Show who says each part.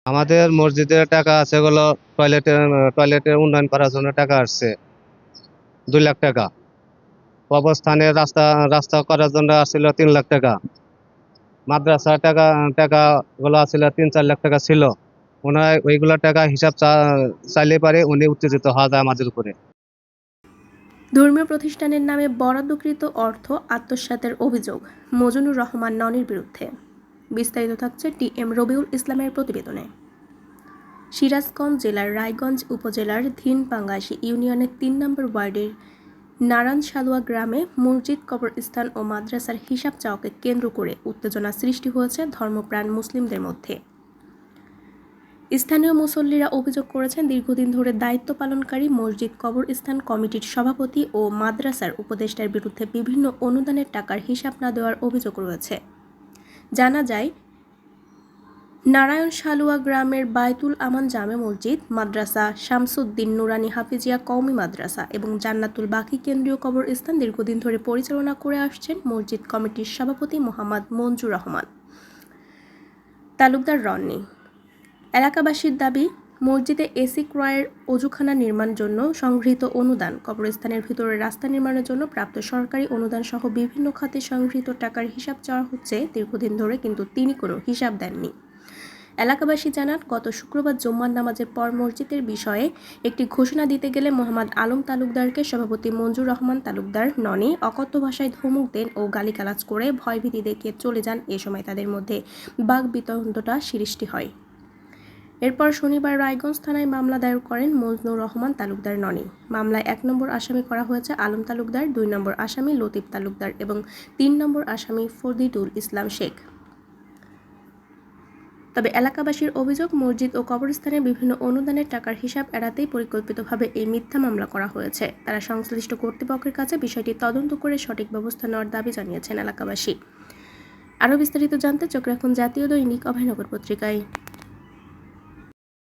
Speaker 1: আমাদের মসজিদের টাকা আছে হলো টয়লেটের উন্নয়ন করার জন্য টাকা আসছে 2 লাখ টাকা। কবরস্থানের রাস্তা রাস্তা করার জন্য আসছিল 3 লাখ টাকা। মাদ্রাসার টাকা গুলো আসছিল 3-4 লাখ টাকা ছিল। ওনার ওইগুলো টাকা হিসাব চাইলে পারে উনি উত্তেজিত হওয়া যায় আমাদের উপরে।
Speaker 2: ধর্মীয় প্রতিষ্ঠানের নামে বরাদ্দকৃত অর্থ আত্মসাতের অভিযোগ মজনুর রহমান ননির বিরুদ্ধে। বিস্তারিত থাকছে টি.এম. রবিউল ইসলামের প্রতিবেদনে। সিরাজগঞ্জ জেলার রায়গঞ্জ উপজেলার ধিনপাঙ্গাসী ইউনিয়নের ৩ নম্বর ওয়ার্ডের নারায়ণ সালুয়া গ্রামে মসজিদ, কবরস্থান ও মাদ্রাসার হিসাব চাওয়াকে কেন্দ্র করে উত্তেজনা সৃষ্টি হয়েছে ধর্মপ্রাণ মুসলিমদের মধ্যে। স্থানীয় মুসল্লিরা অভিযোগ করেছেন, দীর্ঘদিন ধরে দায়িত্ব পালনকারী মসজিদ, কবরস্থান কমিটির সভাপতি ও মাদ্রাসার উপদেষ্টার বিরুদ্ধে বিভিন্ন অনুদানের টাকার হিসাব না দেওয়ার অভিযোগ রয়েছে। জানা যায়, নারায়ণ সালুয়া গ্রামের বায়তুল আমান জামে মসজিদ, মাদ্রাসা শামসুদ্দিন নুরানি হাফিজিয়া কওমি মাদ্রাসা এবং জান্নাতুল বাকি কেন্দ্রীয় কবরস্থান দীর্ঘদিন ধরে পরিচালনা করে আসছেন মসজিদ কমিটির সভাপতি মোহাম্মদ মঞ্জুর রহমান তালুকদার রনি। এলাকাবাসীর দাবি, মসজিদে এসি ক্রয়ের, অজুখানা নির্মাণের জন্য সংগৃহীত অনুদান, কবরস্থানের ভিতরে রাস্তা নির্মাণের জন্য প্রাপ্ত সরকারি অনুদান সহ বিভিন্ন খাতে সংগৃহীত টাকার হিসাব চাওয়া হচ্ছে দীর্ঘদিন ধরে, কিন্তু তিনি কোনো হিসাব দেননি। এলাকাবাসী জানান, গত শুক্রবার জুম্মার নামাজের পর মসজিদের বিষয়ে একটি ঘোষণা দিতে গেলে মোহাম্মদ আলম তালুকদারকে সভাপতি মঞ্জুর রহমান তালুকদার ননি অকথ্য ভাষায় ধমক দেন ও গালিগালাজ করে ভয়ভীতি দেখিয়ে চলে যান। এ সময় তাদের মধ্যে বাকবিতণ্ডা সৃষ্টি হয়। এরপর শনিবার রায়গঞ্জ থানায় মামলা দায়ের করেন মজনুর রহমান তালুকদার ননি। মামলায় 1 নম্বর আসামি করা হয়েছে আলম তালুকদার, 2 নম্বর আসামি লতিফ তালুকদার এবং 3 নম্বর আসামি ফরিদুল ইসলাম শেখ। তবে এলাকাবাসীর অভিযোগ, মসজিদ ও কবরস্থানের বিভিন্ন অনুদানের টাকার হিসাব এড়াতেই পরিকল্পিতভাবে এই মিথ্যা মামলা করা হয়েছে। তারা সংশ্লিষ্ট কর্তৃপক্ষের কাছে বিষয়টি তদন্ত করে সঠিক ব্যবস্থা নেওয়ার দাবি জানিয়েছেন এলাকাবাসী। আরও বিস্তারিত জানতে চোখ রাখুন জাতীয় দৈনিক অভয়নগর পত্রিকায়।